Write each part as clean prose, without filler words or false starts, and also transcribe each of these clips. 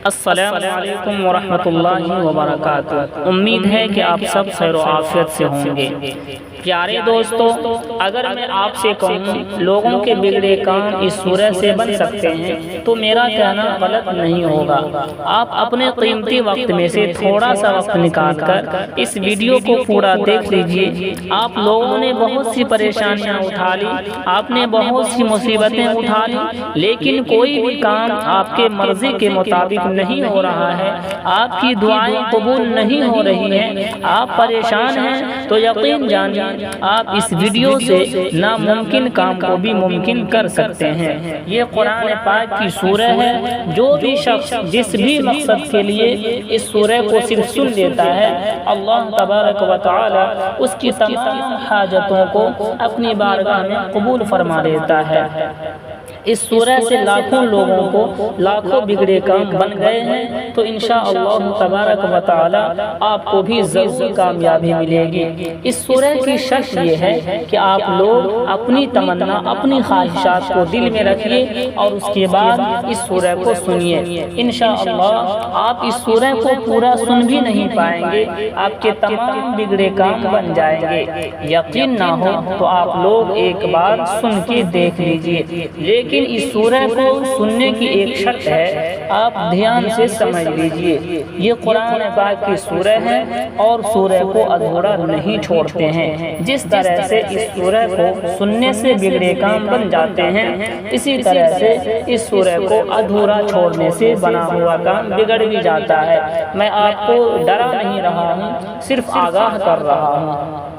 السلام علیکم ورحمۃ اللہ وبرکاتہ۔ امید ہے کہ آپ سب خیر و عافیت سے ہوں گے۔ پیارے دوستو، اگر میں آپ سے کہوں لوگوں کے بگڑے کام اس سورہ سے بن سکتے ہیں تو میرا کہنا غلط نہیں ہوگا۔ آپ اپنے قیمتی وقت میں سے تھوڑا سا وقت نکال کر اس ویڈیو کو پورا دیکھ لیجئے۔ آپ لوگوں نے بہت سی پریشانیاں اٹھا لی، آپ نے بہت سی مصیبتیں اٹھا لی، لیکن کوئی بھی کام آپ کے مرضی کے مطابق نہیں ہو رہا ہے، آپ کی دعائیں قبول نہیں ہو رہی ہیں، آپ پریشان ہیں، تو یقین جانیے آپ اس ویڈیو سے ناممکن کام کو بھی ممکن کر سکتے ہیں۔ یہ قرآن پاک کی سورہ ہے۔ جو بھی شخص جس بھی مقصد کے لیے اس سورہ کو صرف سن لیتا ہے، اللہ تبارک و تعالی اس کی تمام حاجتوں کو اپنی بارگاہ میں قبول فرما لیتا ہے۔ اس سورہ سے لاکھوں لوگوں کو لاکھوں بگڑے کام بن گئے ہیں، تو انشاءاللہ تبارک و تعالی آپ کو بھی ضرور کامیابی ملے گی۔ اس سورہ کی شرط یہ ہے کہ آپ لوگ اپنی تمنا، اپنی خواہشات کو دل میں رکھیے اور اس کے بعد اس سورہ کو سنیے۔ انشاءاللہ آپ اس سورہ کو پورا سن بھی نہیں پائیں گے، آپ کے تمام بگڑے کام بن جائیں گے۔ یقین نہ ہو تو آپ لوگ ایک بار سن کے دیکھ لیجئے۔ لیکن اس سورہ کو سننے کی ایک شرط ہے، آپ دھیان سے سمجھ لیجئے۔ یہ قرآن پاک کی سورہ ہے اور سورہ کو ادھورا نہیں چھوڑتے ہیں۔ جس طرح سے اس سورہ کو سننے سے بگڑے کام بن جاتے ہیں، اسی طرح سے اس سورہ کو ادھورا چھوڑنے سے بنا ہوا کام بگڑ بھی جاتا ہے۔ میں آپ کو ڈرا نہیں رہا ہوں، صرف آگاہ کر رہا ہوں۔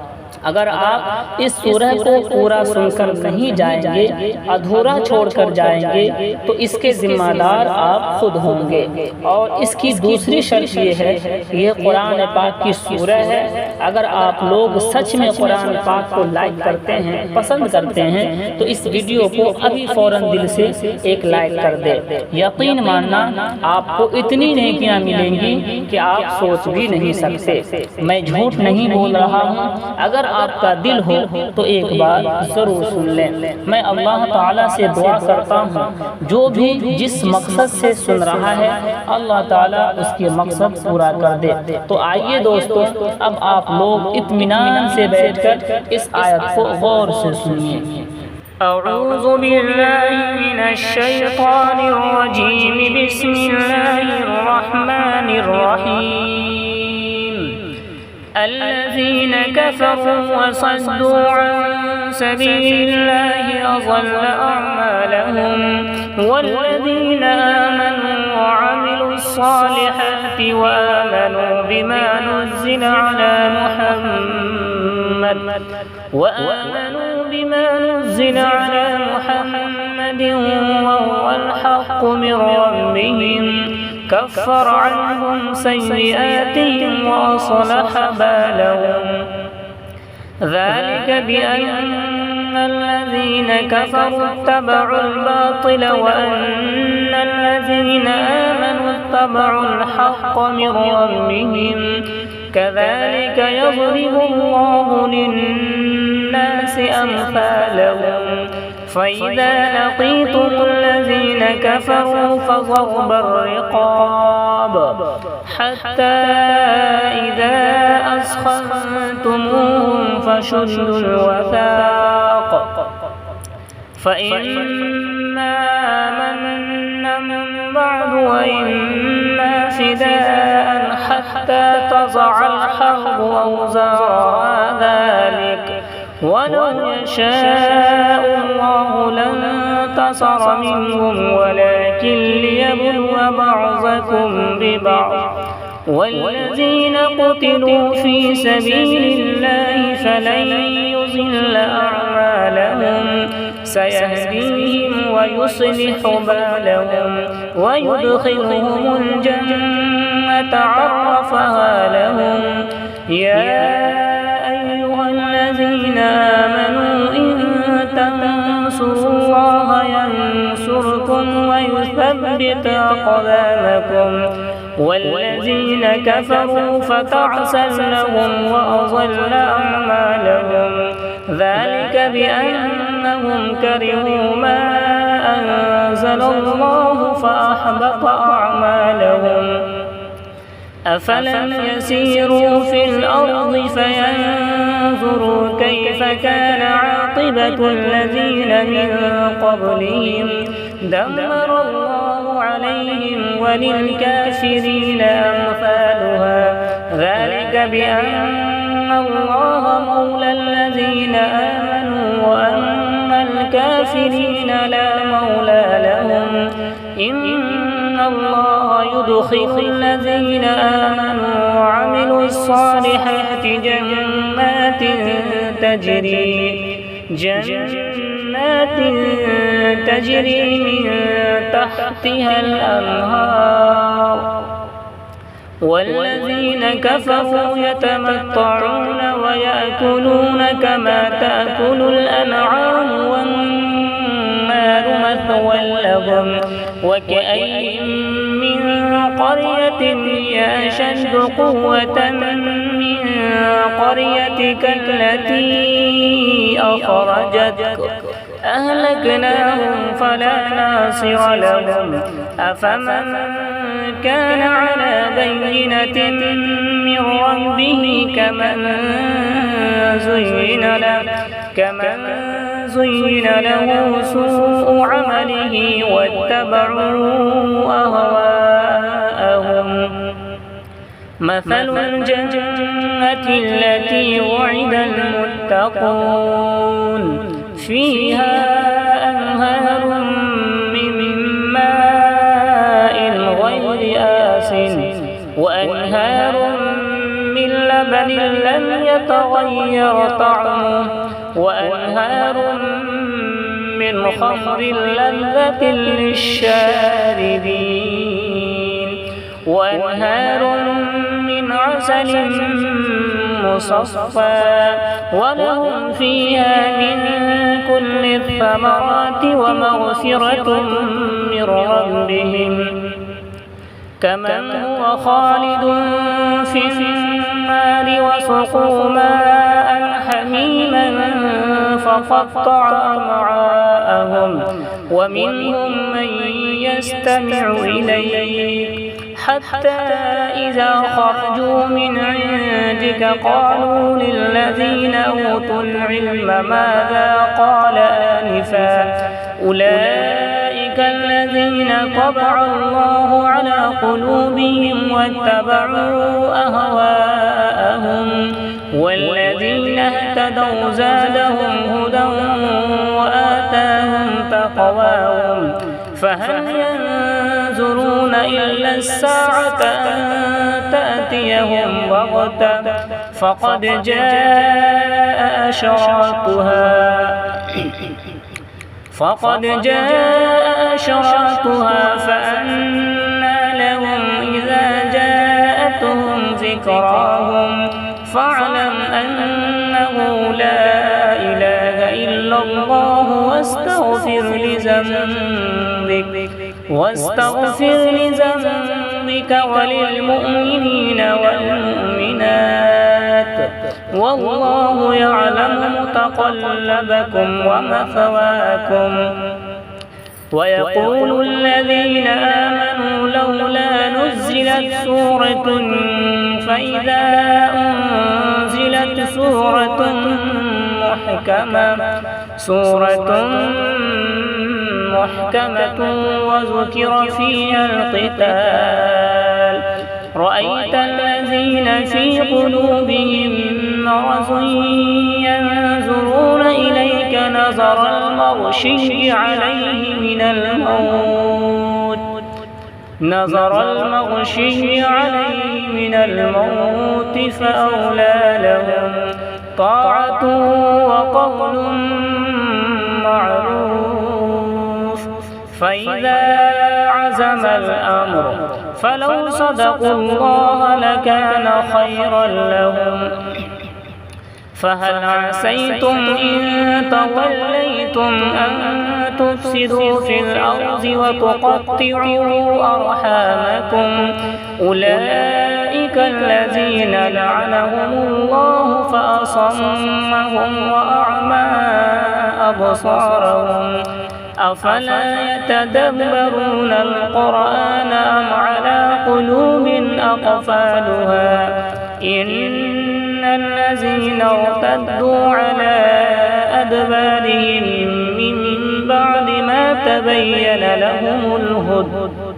اگر آپ اس سورہ کو پورا سن کر نہیں جائیں گے، ادھورا چھوڑ کر جائیں گے، تو اس کے ذمہ دار آپ خود ہوں گے۔ اور اس کی دوسری شرط یہ ہے، یہ قرآن پاک کی سورہ ہے۔ اگر آپ لوگ سچ میں قرآن پاک کو لائک کرتے ہیں، پسند کرتے ہیں، تو اس ویڈیو کو ابھی فوراً دل سے ایک لائک کر دے۔ یقین ماننا آپ کو اتنی نیکیاں ملیں گی کہ آپ سوچ بھی نہیں سکتے۔ میں جھوٹ نہیں بول رہا ہوں۔ اگر آپ کا دل ہو تو ایک بار ضرور سن لیں۔ میں اللہ تعالیٰ سے دعا کرتا ہوں، جو بھی جس مقصد سے سن رہا ہے، اللہ تعالیٰ اس کے مقصد پورا کر دے۔ تو آئیے دوستو، اب آپ لوگ اطمینان سے بیٹھ کر اس آیت کو غور سے سنیے۔ اعوذ باللہ من الشیطان الرجیم، بسم اللہ الرحمن الرحیم۔ الذين كفروا وصدوا عن سبيل الله أضل أعمالهم، والذين آمنوا وعملوا الصالحات وآمنوا بما نزل على محمد وهو الحق من ربهم، كفر عنهم سيئاتهم وأصلح بالهم، ذلك بأن الذين كفروا اتبعوا الباطل وأن الذين آمنوا اتبعوا الحق من ربهم، كذلك يضرب الله للناس أمثالهم، فإذا لقيتم الذين كفروا فضرب الرقاب حتى إذا أثخنتموهم فشدوا الوثاق، فإما منا بعد وإما فداء حتى تضع الحرب أوزارها ذلك، ولو يشاء الله لانتصر منهم ولكن ليبلو بعضكم ببعض، والذين قتلوا في سبيل الله فلن يضل أعمالهم، سيهديهم ويصلح بالهم ويدخلهم الجنة عرفها لهم، يا أيها الذين آمنوا إن تنصروا الله ينصركم ويثبت أقدامكم، والذين كفروا فتعسا لهم وأضل أعمالهم، ذلك بأنهم كرهوا ما أنزل الله فأحبط أعمالهم. أعمالهم أفلم يسيروا في الأرض فينظروا كيف كان عاقبة الذين من قبلهم دمر الله عليهم وللكافرين أمثالها ذلك بأن الله مولى الذين آمنوا وأن الكافرين لا مولى لهم إن الله يدخل الذين آمنوا وعملوا الصالحات جنات تجري من تحتها الأنهار والذين كفروا يتمتعون ويأكلون كما تأكل الأنعام والنار مثوى لهم وكأين من قرية هي أشد قوة من قريتك التي أخرجتك أهلكناهم فلا ناصر لهم أفمن كان على بينة من ربه كمن زين له سوء عمله واتبعوا أهواءهم مثل الجنة التي وعد المتقون فيها أنهار من ماء غير آسن وأنهار من لبن لم يتغير طعمه وأنهار من خمر لذة للشاربين وأنهار من عسل مصفى ولهم فيها من كل الثمرات ومغفرة من ربهم كمن هو خالد في النار وسقوا ماء حميما فقطع أمعاءهم ومنهم من يستمع إليك حتى إذا خرجوا من عندك قالوا للذين أوتوا العلم ماذا قال آنفا أولئك الذين طبع الله على قلوبهم واتبعوا أهواءهم والذين اهتدوا زادهم هدى وآتاهم تقواهم فهل ينظرون إلا الساعة أن تأتيهم بغتة فقد جاء أشراطها فأنى لهم إذا جاءتهم ذكراهم فاعلم أنه لا إله إلا الله واستغفر لذنبك وللمؤمنين والمؤمنات والله يعلم متقلبكم ومثواكم ويقول الذين آمنوا لولا نزلت سورة فإذا أنزلت سورة محكمة وذكر فيها القتال رأيت الذين في قلوبهم مرض ينظرون إليك نظر المغشي عليه من الموت فأولى لهم طاعة وقول معروف فإذا عزم الأمر فلو صدقوا الله لكان خيرا لهم فهل عسيتم إن توليتم أن تفسدوا في الأرض وتقطعوا أرحامكم أولئك الذين لعنهم الله فأصمهم وأعمى أبصارهم أفلا يتدبرون القرآن أم على أقفالها إن الذين ارتدوا على أدبارهم من بعد ما تبين لهم الهدى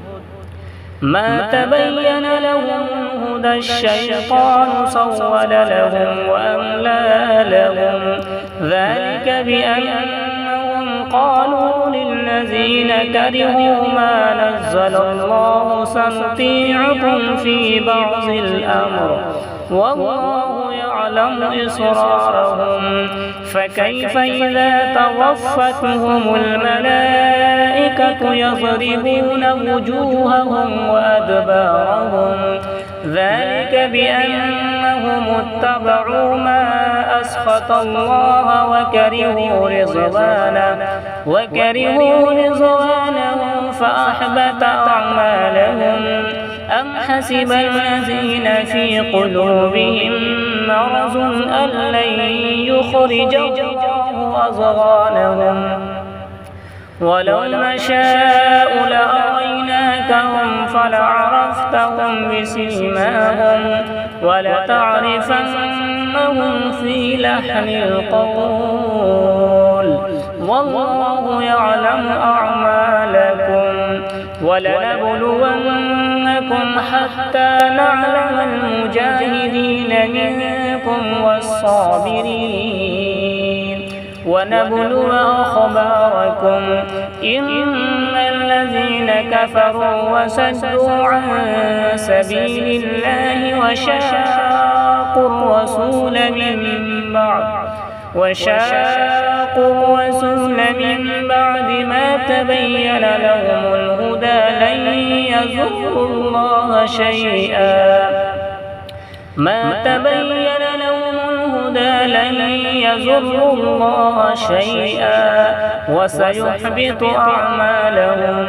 الشيطان سول لهم وأملى لهم ذلك بأنهم قالوا للذين كرهوا ما نزل الله سنطيعكم في بعض الأمر والله يعلم إسرارهم فكيف إذا توفتهم الملائكة يضربون وجوههم وأدبارهم ذلك بأنهم اتبعوا ما أسخط الله وكرهوا رضوانه فأحبط أعمالهم أم حسب الذين في قلوبهم مرض أن لن يخرج الله أضغانهم ولو نشاء لأريناكهم فلعرفتهم بسيماهم ولتعرفنهم في لحن القول والله يعلم أعمالكم ولنبلونكم حتى نعلم المجاهدين منكم والصابرين ونبلو أخباركم إن الذين كفروا وصدوا عن سبيل الله وشاقوا الرسول من بعد ما تبين لهم الهدى لن يضروا الله شيئا وسيحبط أعمالهم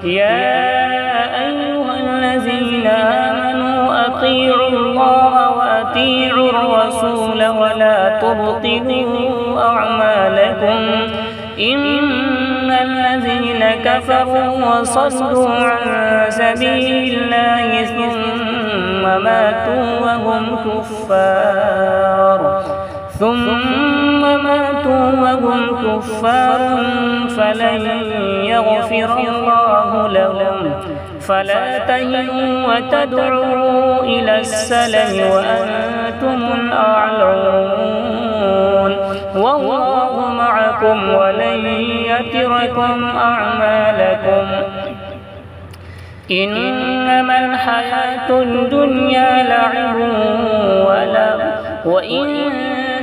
يا أيها الذين آمنوا أطيعوا الله وأطيعوا الرسول ولا تبطلوا أعمالكم إن الذين كفروا وصدوا عن سبيل الله ثم ماتوا وهم كفار فلن يغفر الله لهم فلا تهنوا وتدعوا إلى السلم وأنتم الأعلون والله معكم ولن يتركم أعمالكم إنما الحياة الدنيا لعب ولهو وإن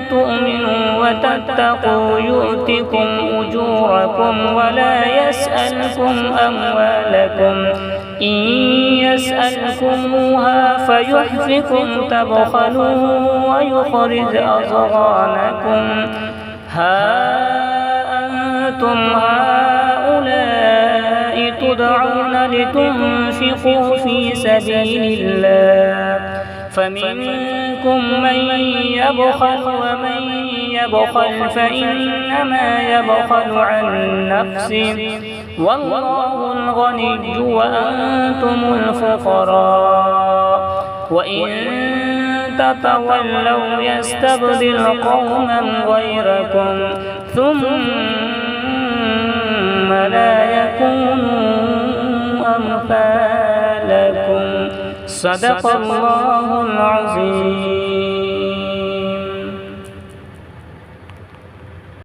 تؤمنوا وتتقوا يؤتكم أجوركم ولا يسألكم أموالكم إن يسألكموها فيحفكم تبخلوا ويخرج أضغانكم ها أنتم هؤلاء تدعون لتنفقوا في سبيل الله فمنكم من يبخل ومن يبخل فإنما يبخل عن نفسه والله الغني وأنتم الفقراء وإن تتولوا يستبدل قوما غيركم ثم لا يكونوا أمثالكم صدق الله العظيم.